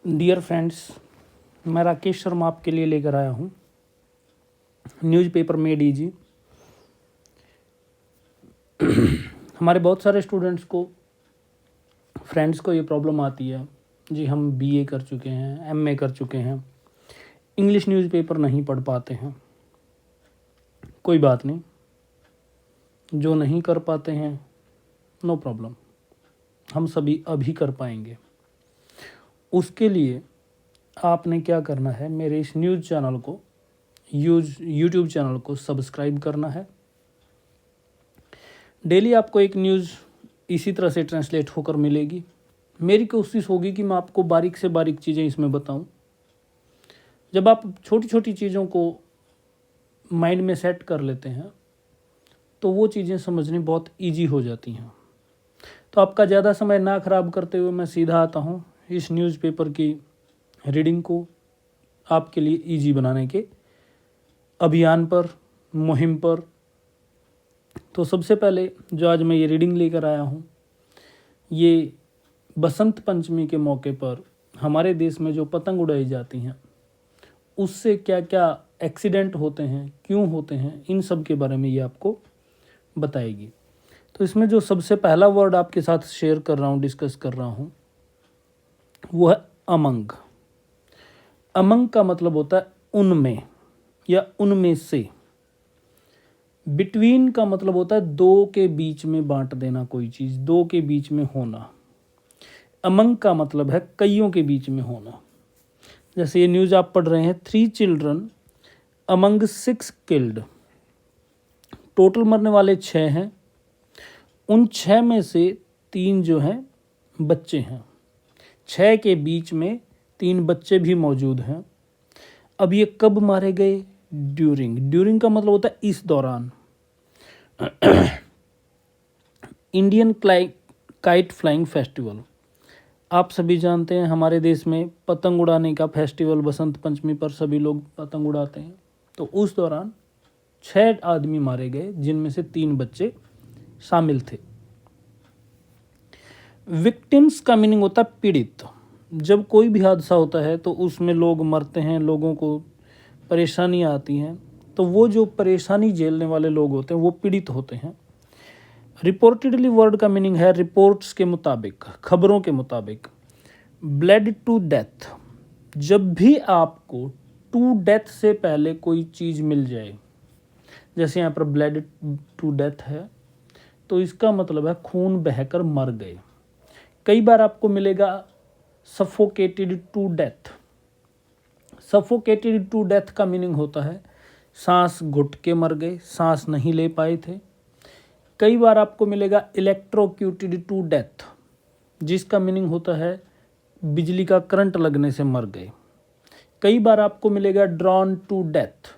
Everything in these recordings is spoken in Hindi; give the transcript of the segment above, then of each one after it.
डियर फ्रेंड्स, मैं राकेश शर्मा आपके लिए लेकर आया हूँ न्यूज़पेपर मेड इजी। हमारे बहुत सारे स्टूडेंट्स को, फ्रेंड्स को ये प्रॉब्लम आती है जी, हम बीए कर चुके हैं, एमए कर चुके हैं, इंग्लिश न्यूज़पेपर नहीं पढ़ पाते हैं। कोई बात नहीं, जो नहीं कर पाते हैं नो प्रॉब्लम, हम सभी अभी कर पाएंगे। उसके लिए आपने क्या करना है, मेरे इस न्यूज़ चैनल को, यूट्यूब चैनल को सब्सक्राइब करना है। डेली आपको एक न्यूज़ इसी तरह से ट्रांसलेट होकर मिलेगी। मेरी कोशिश होगी कि मैं आपको बारीक से बारीक चीज़ें इसमें बताऊं। जब आप छोटी छोटी चीज़ों को माइंड में सेट कर लेते हैं तो वो चीज़ें समझनी बहुत इजी हो जाती हैं। तो आपका ज़्यादा समय ना ख़राब करते हुए मैं सीधा आता हूँ इस न्यूज़पेपर की रीडिंग को आपके लिए इजी बनाने के अभियान पर, मुहिम पर। तो सबसे पहले जो आज मैं ये रीडिंग लेकर आया हूँ, ये बसंत पंचमी के मौके पर हमारे देश में जो पतंग उड़ाई जाती हैं उससे क्या क्या एक्सीडेंट होते हैं, क्यों होते हैं, इन सब के बारे में ये आपको बताएगी। तो इसमें जो सबसे पहला वर्ड आपके साथ शेयर कर रहा हूँ, डिस्कस कर रहा हूँ, वो है अमंग। अमंग का मतलब होता है उनमें या उनमें से। बिटवीन का मतलब होता है दो के बीच में बांट देना, कोई चीज़ दो के बीच में होना। अमंग का मतलब है कईयों के बीच में होना। जैसे ये न्यूज़ आप पढ़ रहे हैं, 3 चिल्ड्रन अमंग 6 किल्ड। टोटल मरने वाले 6 हैं, उन 6 में से 3 जो हैं बच्चे हैं। 6 के बीच में 3 बच्चे भी मौजूद हैं। अब ये कब मारे गए? ड्यूरिंग का मतलब होता है इस दौरान। इंडियन काइट फ्लाइंग फेस्टिवल, आप सभी जानते हैं हमारे देश में पतंग उड़ाने का फेस्टिवल बसंत पंचमी पर सभी लोग पतंग उड़ाते हैं। तो उस दौरान 6 आदमी मारे गए, जिनमें से 3 बच्चे शामिल थे। विक्टिम्स का मीनिंग होता है पीड़ित। जब कोई भी हादसा होता है तो उसमें लोग मरते हैं, लोगों को परेशानियाँ आती हैं, तो वो जो परेशानी झेलने वाले लोग होते हैं वो पीड़ित होते हैं। रिपोर्टेडली वर्ड का मीनिंग है रिपोर्ट्स के मुताबिक, खबरों के मुताबिक। ब्लेड टू डेथ, जब भी आपको टू डेथ से पहले कोई चीज़ मिल जाए, जैसे यहाँ पर ब्लेड टू डेथ है तो इसका मतलब है खून बहकर मर गए। कई बार आपको मिलेगा suffocated to death. Suffocated to death का मीनिंग होता है सांस घुट के मर गए, सांस नहीं ले पाए थे। कई बार आपको मिलेगा इलेक्ट्रोक्यूटेड टू डेथ, जिसका मीनिंग होता है बिजली का करंट लगने से मर गए। कई बार आपको मिलेगा ड्रॉन टू डेथ,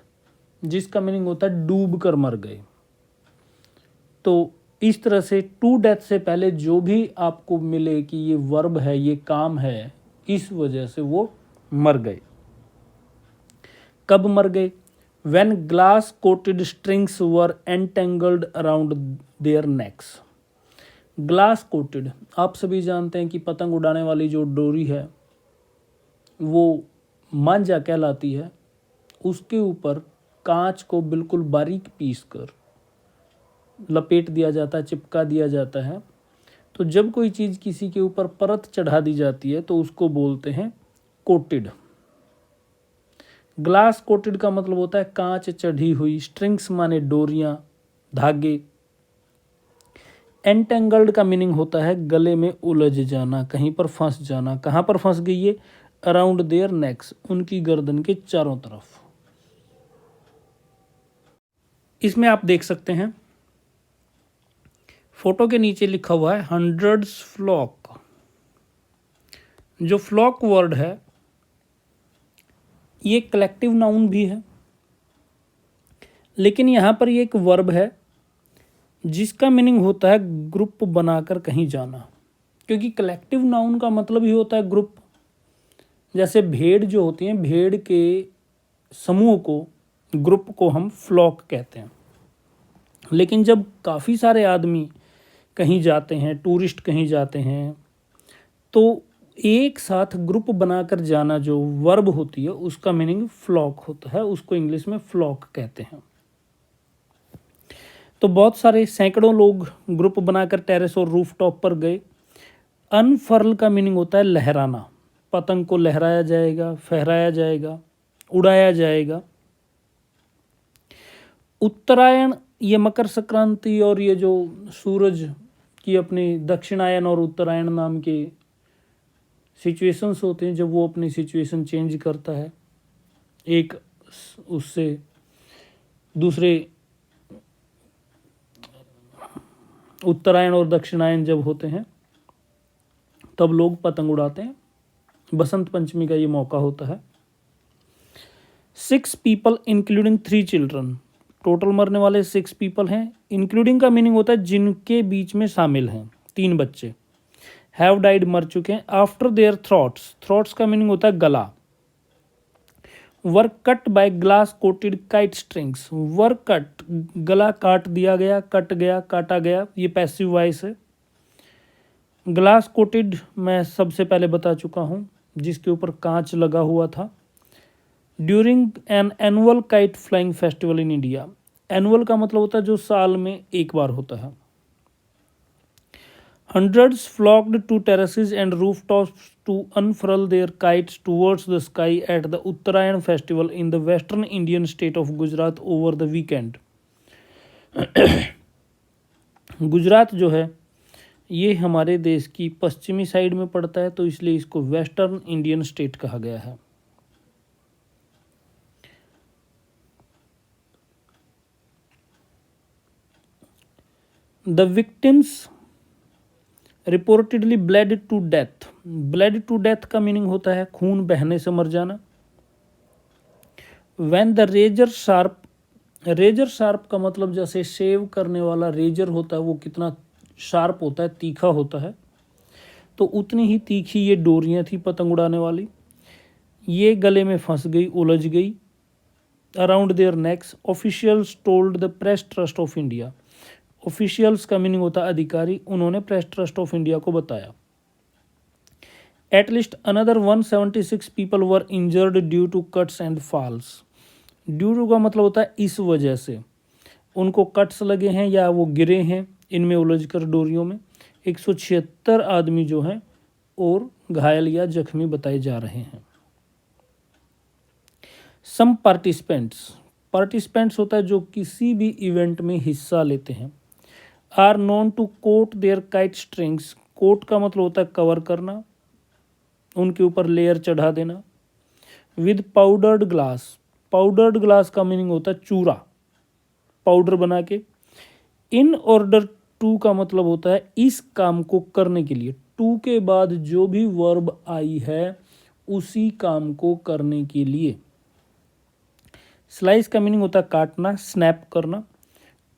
जिसका मीनिंग होता है डूब कर मर गए। तो इस तरह से टू डेथ से पहले जो भी आपको मिले कि ये वर्ब है, ये काम है, इस वजह से वो मर गए। कब मर गए? When glass coated strings were entangled around their necks. Glass coated, आप सभी जानते हैं कि पतंग उड़ाने वाली जो डोरी है वो मांझा कहलाती है। उसके ऊपर कांच को बिल्कुल बारीक पीस कर लपेट दिया जाता है, चिपका दिया जाता है। तो जब कोई चीज़ किसी के ऊपर परत चढ़ा दी जाती है तो उसको बोलते हैं कोटेड। ग्लास कोटेड का मतलब होता है कांच चढ़ी हुई। स्ट्रिंग्स माने डोरियां, धागे। एंटेंगल्ड का मीनिंग होता है गले में उलझ जाना, कहीं पर फंस जाना। कहाँ पर फंस गई है? अराउंड देयर नेक्स, उनकी गर्दन के चारों तरफ। इसमें आप देख सकते हैं फोटो के नीचे लिखा हुआ है हंड्रेड्स फ्लॉक। जो फ्लॉक वर्ड है ये कलेक्टिव नाउन भी है, लेकिन यहाँ पर ये एक वर्ब है जिसका मीनिंग होता है ग्रुप बनाकर कहीं जाना। क्योंकि कलेक्टिव नाउन का मतलब ही होता है ग्रुप। जैसे भेड़ जो होती हैं, भेड़ के समूह को, ग्रुप को हम फ्लॉक कहते हैं। लेकिन जब काफ़ी सारे आदमी कहीं जाते हैं, टूरिस्ट कहीं जाते हैं, तो एक साथ ग्रुप बनाकर जाना जो वर्ब होती है उसका मीनिंग फ्लॉक होता है, उसको इंग्लिश में फ्लॉक कहते हैं। तो बहुत सारे सैकड़ों लोग ग्रुप बनाकर टेरेस और रूफटॉप पर गए। अनफर्ल का मीनिंग होता है लहराना, पतंग को लहराया जाएगा, फहराया जाएगा, उड़ाया जाएगा। उत्तरायण, ये मकर संक्रांति और ये जो सूरज की अपनी दक्षिणायन और उत्तरायण नाम के सिचुएशंस होते हैं, जब वो अपनी सिचुएशन चेंज करता है एक उससे दूसरे, उत्तरायण और दक्षिणायन जब होते हैं तब लोग पतंग उड़ाते हैं। बसंत पंचमी का ये मौका होता है। 6 people इंक्लूडिंग 3 children, टोटल मरने वाले 6 people हैं। इंक्लूडिंग का मीनिंग होता है जिनके बीच में शामिल हैं 3 बच्चे। हैव डाइड, मर चुके हैं। आफ्टर देयर थ्रॉट्स, थ्रॉट्स का मीनिंग होता है गला। Were cut by glass coated kite strings, were cut, गला काट दिया गया, कट गया, काटा गया, ये पैसिव वॉइस है। ग्लास कोटेड मैं सबसे पहले बता चुका हूँ, जिसके ऊपर कांच लगा हुआ था। During an annual kite flying festival in India, annual का मतलब होता है जो साल में एक बार होता है। Hundreds flocked to terraces and rooftops to unfurl their kites towards the sky at the Uttarayan festival in the western Indian state of Gujarat over the weekend. Gujarat जो है ये हमारे देश की पश्चिमी साइड में पड़ता है, तो इसलिए इसको वेस्टर्न इंडियन स्टेट कहा गया है। The victims reportedly bled to death, bled to death का मीनिंग होता है खून बहने से मर जाना। When the razor sharp, razor sharp का मतलब जैसे शेव करने वाला रेजर होता है वो कितना शार्प होता है, तीखा होता है, तो उतनी ही तीखी ये डोरियां थी पतंग उड़ाने वाली। ये गले में फंस गई, उलझ गई। Around their necks, officials told the Press Trust of India, officials का मीनिंग होता है अधिकारी, उन्होंने प्रेस ट्रस्ट ऑफ इंडिया को बताया। At least another 176 people were injured due to cuts and falls, due to का मतलब होता है इस वजह से, उनको कट्स लगे हैं या वो गिरे हैं इनमें उलझकर डोरियों में। 176 आदमी जो हैं और घायल या जख्मी बताए जा रहे हैं। सम पार्टिसिपेंट्स, पार्टिसिपेंट्स होता है जो किसी भी इवेंट में हिस्सा लेते हैं। Are known to coat their kite strings, coat का मतलब होता है कवर करना, उनके ऊपर लेयर चढ़ा देना। With powdered glass, powdered glass का मीनिंग होता है चूरा, पाउडर बना के। इन ऑर्डर टू का मतलब होता है इस काम को करने के लिए, टू के बाद जो भी वर्ब आई है उसी काम को करने के लिए। स्लाइस का मीनिंग होता है काटना, स्नैप करना।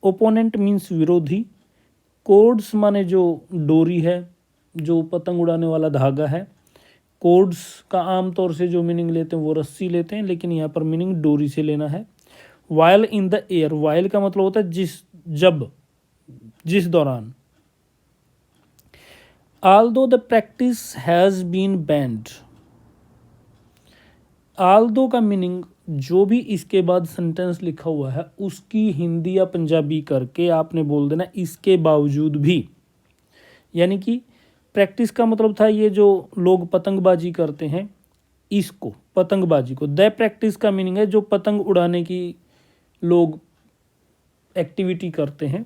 ओपोनेंट मीन्स विरोधी। कोड्स माने जो डोरी है, जो पतंग उड़ाने वाला धागा है। कोड्स का आमतौर से जो मीनिंग लेते हैं वो रस्सी लेते हैं, लेकिन यहाँ पर मीनिंग डोरी से लेना है। While in the air, while का मतलब होता है जिस, जब, जिस दौरान। Although the practice has been banned, although का मीनिंग जो भी इसके बाद सेंटेंस लिखा हुआ है उसकी हिंदी या पंजाबी करके आपने बोल देना इसके बावजूद भी। यानी कि प्रैक्टिस का मतलब था ये जो लोग पतंगबाजी करते हैं इसको, पतंगबाजी को। द प्रैक्टिस का मीनिंग है जो पतंग उड़ाने की लोग एक्टिविटी करते हैं,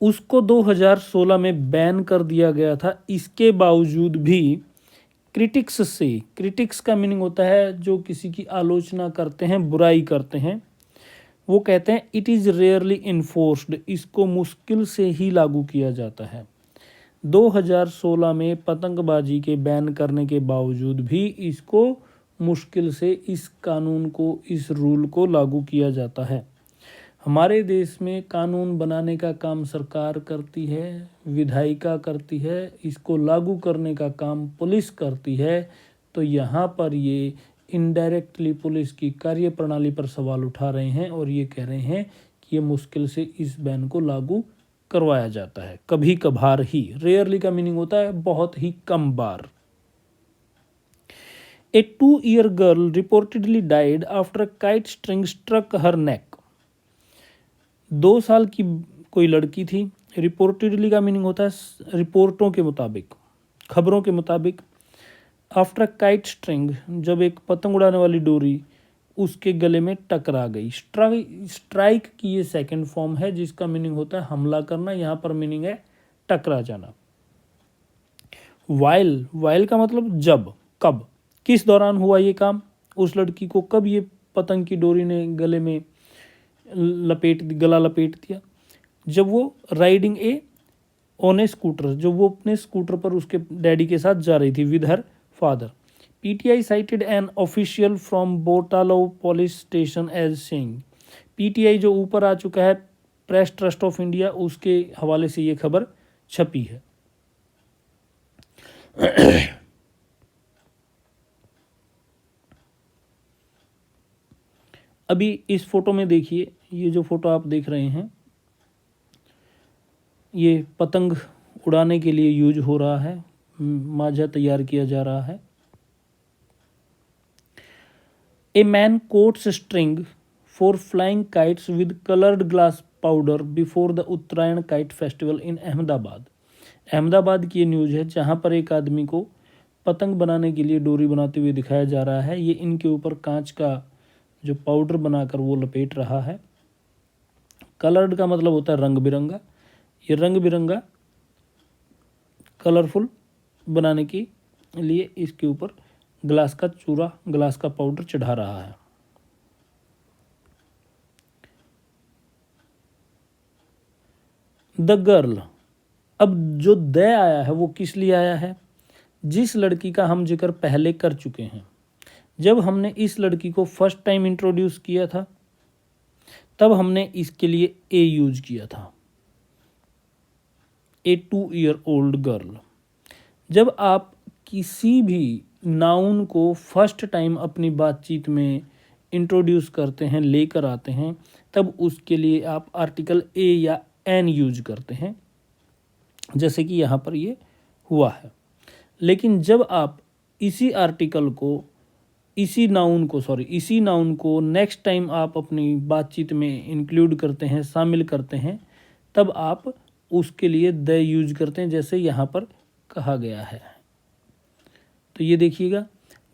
उसको 2016 में बैन कर दिया गया था। इसके बावजूद भी क्रिटिक्स से, क्रिटिक्स का मीनिंग होता है जो किसी की आलोचना करते हैं, बुराई करते हैं, वो कहते हैं इट इज़ रेयरली इन्फोर्स्ड, इसको मुश्किल से ही लागू किया जाता है। 2016 में पतंगबाजी के बैन करने के बावजूद भी इसको मुश्किल से, इस कानून को, इस रूल को लागू किया जाता है। हमारे देश में कानून बनाने का काम सरकार करती है, विधायिका करती है, इसको लागू करने का काम पुलिस करती है। तो यहाँ पर ये इनडायरेक्टली पुलिस की कार्यप्रणाली पर सवाल उठा रहे हैं और ये कह रहे हैं कि ये मुश्किल से इस बैन को लागू करवाया जाता है, कभी कभार ही। रेयरली का मीनिंग होता है बहुत ही कम बार। A 2-year girl reportedly died after a kite string struck her neck. 2 साल की कोई लड़की थी। रिपोर्टेडली का मीनिंग होता है रिपोर्टों के मुताबिक, खबरों के मुताबिक। आफ्टर काइट स्ट्रिंग, जब एक पतंग उड़ाने वाली डोरी उसके गले में टकरा गई। स्ट्राइक की ये सेकंड फॉर्म है जिसका मीनिंग होता है हमला करना, यहाँ पर मीनिंग है टकरा जाना। वाइल का मतलब जब, कब, किस दौरान हुआ ये काम, उस लड़की को कब ये पतंग की डोरी ने गले में गला लपेट दिया। जब वो राइडिंग ऑन ए स्कूटर, जब वो अपने स्कूटर पर उसके डैडी के साथ जा रही थी with her father. PTI cited an official from Botalo police station as saying. PTI जो ऊपर आ चुका है, प्रेस ट्रस्ट ऑफ इंडिया, उसके हवाले से ये खबर छपी है। अभी इस फोटो में देखिए, ये जो फोटो आप देख रहे हैं ये पतंग उड़ाने के लिए यूज हो रहा है, माजा तैयार किया जा रहा है। A man coats string for flying kites with coloured glass powder before the Uttarayan kite festival in Ahmedabad. Ahmedabad की ये न्यूज़ है जहाँ पर एक आदमी को पतंग बनाने के लिए डोरी बनाते हुए दिखाया जा रहा है। ये इनके ऊपर कांच का जो पाउडर बनाकर वो लपेट रहा है। कलर्ड का मतलब होता है रंग बिरंगा। ये रंग बिरंगा कलरफुल बनाने के लिए इसके ऊपर ग्लास का चूरा, ग्लास का पाउडर चढ़ा रहा है। द गर्ल, अब जो द आया है वो किस लिए आया है? जिस लड़की का हम जिक्र पहले कर चुके हैं। जब हमने इस लड़की को फर्स्ट टाइम इंट्रोड्यूस किया था तब हमने इसके लिए ए यूज किया था, ए 2-year-old गर्ल। जब आप किसी भी नाउन को फर्स्ट टाइम अपनी बातचीत में इंट्रोड्यूस करते हैं, लेकर आते हैं, तब उसके लिए आप आर्टिकल ए या एन यूज करते हैं, जैसे कि यहाँ पर ये हुआ है। लेकिन जब आप इसी आर्टिकल को, इसी नाउन को नेक्स्ट टाइम आप अपनी बातचीत में इंक्लूड करते हैं, शामिल करते हैं, तब आप उसके लिए द यूज करते हैं, जैसे यहाँ पर कहा गया है। तो ये देखिएगा,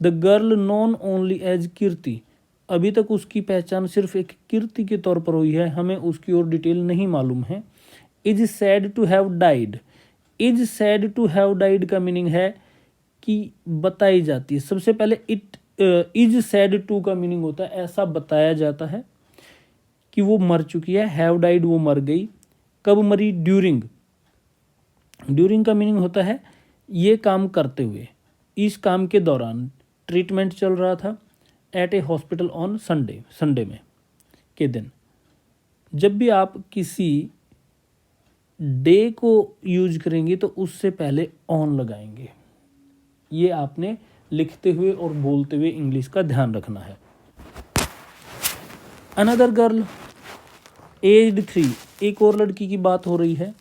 the girl known only as Kirti. अभी तक उसकी पहचान सिर्फ एक कीर्ति के तौर पर हुई है, हमें उसकी और डिटेल नहीं मालूम है। Is said to have died. Is said to have died का मीनिंग है कि बताई जाती है। सबसे पहले इट इज सैड टू का मीनिंग होता है ऐसा बताया जाता है कि वो मर चुकी है। हैव डाइड वो मर गई। कब मरी? ड्यूरिंग। ड्यूरिंग का मीनिंग होता है ये काम करते हुए, इस काम के दौरान ट्रीटमेंट चल रहा था। At a hospital on Sunday में के दिन। जब भी आप किसी डे को यूज करेंगे तो उससे पहले ऑन लगाएंगे। ये आपने लिखते हुए और बोलते हुए इंग्लिश का ध्यान रखना है। अनदर गर्ल एज्ड 3, एक और लड़की की बात हो रही है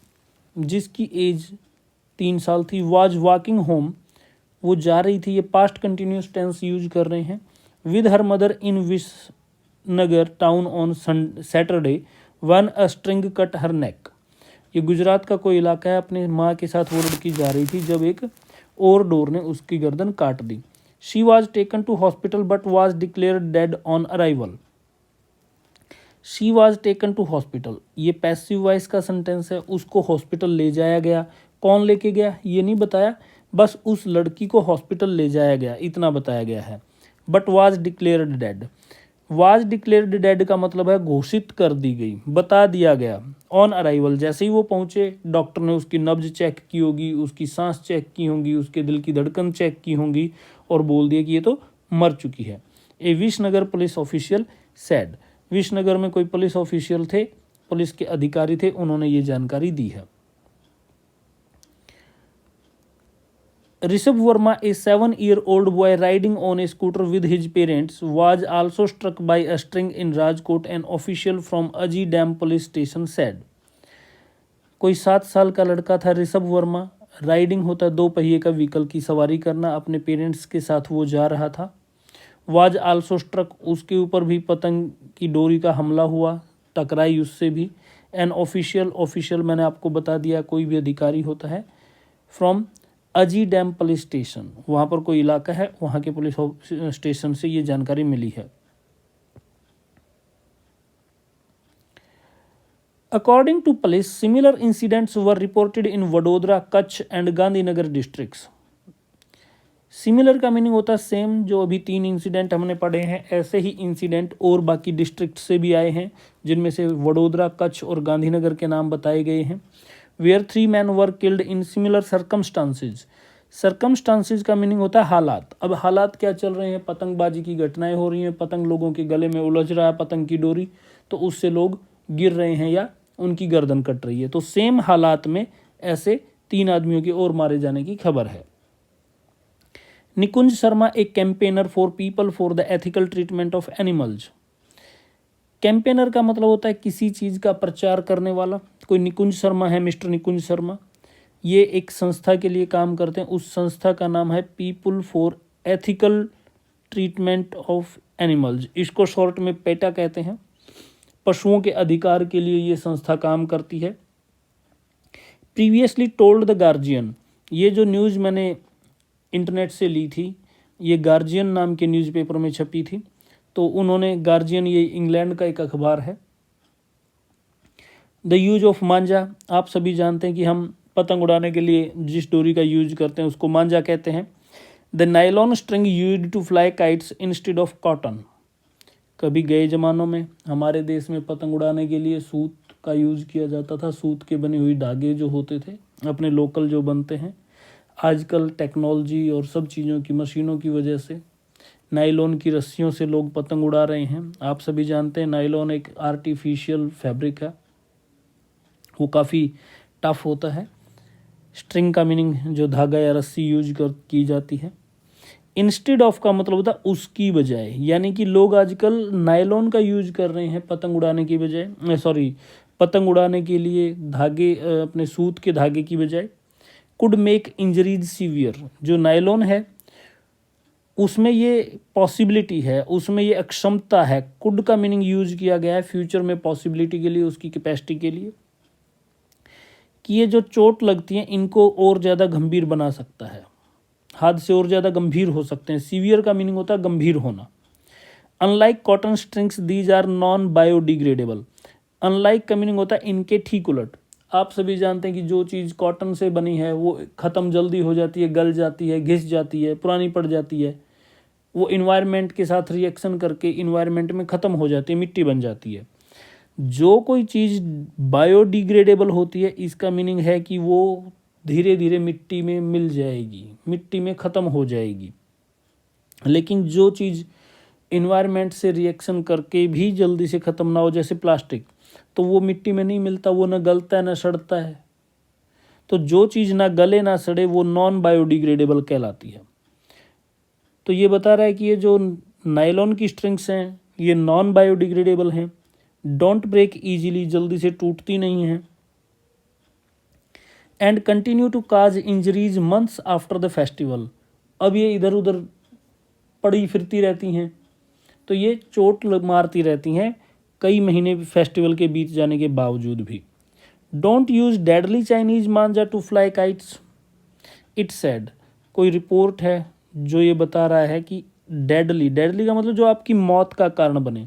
जिसकी एज 3 साल थी। वाज वॉकिंग होम, वो जा रही थी। ये पास्ट कंटिन्यूस टेंस यूज कर रहे हैं। With her mother in Visnagar town on Saturday when a string cut her neck. ये गुजरात का कोई इलाका है। अपने माँ के साथ वो लड़की जा रही थी जब एक और डोर ने उसकी गर्दन काट दी। She was taken to hospital but was declared dead on arrival. She was taken to hospital, ये पैसिव वॉइस का सेंटेंस है। उसको हॉस्पिटल ले जाया गया। कौन लेके गया ये नहीं बताया, बस उस लड़की को हॉस्पिटल ले जाया गया इतना बताया गया है। But was declared dead. Was declared dead का मतलब है घोषित कर दी गई, बता दिया गया। ऑन अराइवल, जैसे ही वो पहुंचे डॉक्टर ने उसकी नब्ज चेक की होगी, उसकी सांस चेक की होंगी, उसके दिल की धड़कन चेक की होंगी और बोल दिया कि ये तो मर चुकी है। A Visnagar police official said. Visnagar में कोई पुलिस ऑफिशियल थे, पुलिस के अधिकारी थे, उन्होंने ये जानकारी दी है। Rishabh Verma, a 7-year-old boy riding on a scooter with his parents, was also struck by a string in Rajkot, an official from Aji Dam police station said. कोई 7 साल का लड़का था ऋषभ वर्मा, राइडिंग होता है 2 पहिए का व्हीकल की सवारी करना, अपने पेरेंट्स के साथ वो जा रहा था। वाज आल्सो स्ट्रक, उसके ऊपर भी पतंग की डोरी का हमला हुआ, टकराई उससे भी। एन ऑफिशियल मैंने आपको बता दिया कोई भी अधिकारी होता है। फ्रॉम अजी डैम पुलिस स्टेशन, वहाँ पर कोई इलाका है, वहाँ के पुलिस स्टेशन से ये जानकारी मिली है। According to police, similar incidents were reported in Vadodara, Kutch and Gandhinagar districts. Similar का मीनिंग होता है सेम, जो अभी 3 इंसिडेंट हमने पढ़े हैं, ऐसे ही इंसिडेंट और बाकी डिस्ट्रिक्ट से भी आए हैं, जिनमें से वडोदरा, कच्छ और गांधीनगर के नाम बताए गए हैं। Where 3 men were killed in similar circumstances. Circumstances का मीनिंग होता है हालात। अब हालात क्या चल रहे हैं, पतंगबाजी की घटनाएं हो रही हैं, पतंग लोगों के गले में उलझ रहा है पतंग की डोरी, तो उससे लोग गिर रहे हैं या उनकी गर्दन कट रही है। तो सेम हालात में ऐसे 3 आदमियों के और मारे जाने की खबर है। निकुंज शर्मा एक campaigner for people for the ethical treatment of animals. Campaigner का मतलब होता है किसी चीज़ का प्रचार करने वाला। कोई निकुंज शर्मा है, मिस्टर निकुंज शर्मा, ये एक संस्था के लिए काम करते हैं। उस संस्था का नाम है people for ethical treatment of animals, इसको शॉर्ट में पेटा कहते हैं। पशुओं के अधिकार के लिए ये संस्था काम करती है। प्रीवियसली टोल्ड द गार्जियन, ये जो न्यूज़ मैंने इंटरनेट से ली थी, ये गार्जियन नाम के न्यूज़पेपर में छपी थी। तो उन्होंने, गार्जियन ये इंग्लैंड का एक अखबार है। द यूज ऑफ मांझा, आप सभी जानते हैं कि हम पतंग उड़ाने के लिए जिस डोरी का यूज करते हैं उसको मांझा कहते हैं। The nylon string used to fly kites instead of cotton. कभी गए ज़मानों में हमारे देश में पतंग उड़ाने के लिए सूत का यूज़ किया जाता था। सूत के बनी हुई धागे जो होते थे अपने लोकल जो बनते हैं। आजकल टेक्नोलॉजी और सब चीज़ों की, मशीनों की वजह से नायलॉन की रस्सियों से लोग पतंग उड़ा रहे हैं। आप सभी जानते हैं नायलॉन एक आर्टिफिशियल फैब्रिक है, वो काफ़ी टफ होता है। स्ट्रिंग का मीनिंग जो धागा या रस्सी यूज की जाती है। इंस्टेड ऑफ का मतलब होता है उसकी बजाय, यानी कि लोग आजकल नायलॉन का यूज कर रहे हैं पतंग उड़ाने की बजाय, पतंग उड़ाने के लिए धागे, अपने सूत के धागे की बजाय। कुड मेक इंजरीज सीवियर, जो नायलॉन है उसमें ये पॉसिबिलिटी है, उसमें ये अक्षमता है। कुड का मीनिंग यूज किया गया है फ्यूचर में पॉसिबिलिटी के लिए, उसकी कैपेसिटी के लिए, कि ये जो चोट लगती है इनको और ज़्यादा गंभीर बना सकता है, हादसे और ज़्यादा गंभीर हो सकते हैं। सीवियर का मीनिंग होता है गंभीर होना। Unlike cotton strings these are non biodegradable. Unlike का मीनिंग होता है इनके ठीक उलट। आप सभी जानते हैं कि जो चीज़ कॉटन से बनी है वो ख़त्म जल्दी हो जाती है, गल जाती है, घिस जाती है, पुरानी पड़ जाती है, वो इन्वायरमेंट के साथ रिएक्शन करके इन्वायरमेंट में ख़त्म हो जाती है, मिट्टी बन जाती है। जो कोई चीज़ बायोडिग्रेडेबल होती है, इसका मीनिंग है कि वो धीरे धीरे मिट्टी में मिल जाएगी, मिट्टी में ख़त्म हो जाएगी। लेकिन जो चीज़ इन्वायरमेंट से रिएक्शन करके भी जल्दी से ख़त्म ना हो, जैसे प्लास्टिक, तो वो मिट्टी में नहीं मिलता, वो ना गलता है ना सड़ता है। तो जो चीज़ ना गले ना सड़े वो नॉन बायोडिग्रेडेबल कहलाती है। तो ये बता रहा है कि ये जो नायलॉन की स्ट्रिंग्स हैं ये नॉन बायोडिग्रेडेबल हैं। डोंट ब्रेक ईजिली, जल्दी से टूटती नहीं हैं। And continue to cause injuries months after the festival. अब ये इधर उधर पड़ी फिरती रहती हैं, तो ये चोट मारती रहती हैं कई महीने फेस्टिवल के बीत जाने के बावजूद भी। Don't use deadly Chinese manjha to fly kites, it said. कोई रिपोर्ट है जो ये बता रहा है कि डेडली का मतलब जो आपकी मौत का कारण बने,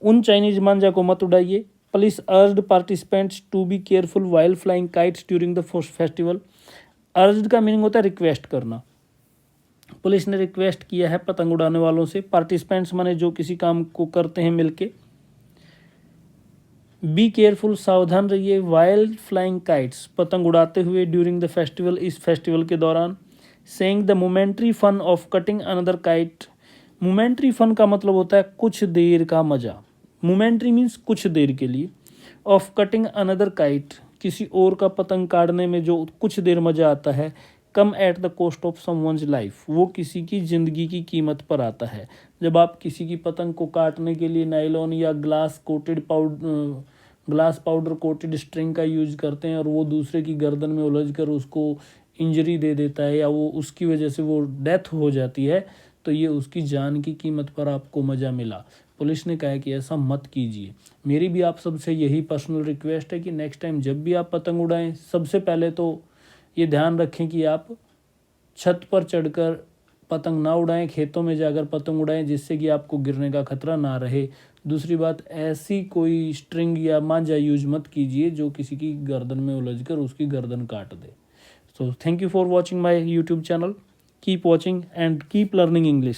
उन चाइनीज मांझा को मत उड़ाइए। Police urged participants to be careful while flying kites during the festival. Urged का मीनिंग होता है रिक्वेस्ट करना। पुलिस ने रिक्वेस्ट किया है पतंग उड़ाने वालों से, पार्टिसिपेंट्स माने जो किसी काम को करते हैं मिलके। बी केयरफुल, सावधान रहिए, वाइल फ्लाइंग काइट्स, पतंग उड़ाते हुए, ड्यूरिंग द फेस्टिवल, इस फेस्टिवल के दौरान। Saying the momentary fun of cutting another kite. Momentary fun का मतलब होता है कुछ देर का मजा। मोमेंट्री मीन्स कुछ देर के लिए। ऑफ कटिंग अनदर काइट, किसी और का पतंग काटने में जो कुछ देर मजा आता है। Come at the cost of someone's life, वो किसी की ज़िंदगी की कीमत पर आता है। जब आप किसी की पतंग को काटने के लिए नायलॉन या glass coated glass powder coated string का यूज करते हैं और वो दूसरे की गर्दन में उलझ कर उसको इंजरी दे देता है या वो उसकी वजह से वो डेथ हो जाती है, तो ये उसकी जान की कीमत पर आपको मज़ा मिला। पुलिस ने कहा है कि ऐसा मत कीजिए। मेरी भी आप सबसे यही पर्सनल रिक्वेस्ट है कि नेक्स्ट टाइम जब भी आप पतंग उड़ाएं, सबसे पहले तो ये ध्यान रखें कि आप छत पर चढ़कर पतंग ना उड़ाएं, खेतों में जाकर पतंग उड़ाएं, जिससे कि आपको गिरने का खतरा ना रहे। दूसरी बात, ऐसी कोई स्ट्रिंग या मांझा यूज मत कीजिए जो किसी की गर्दन में उलझकर उसकी गर्दन काट दे। So thank you for watching my YouTube channel. Keep watching and keep learning English.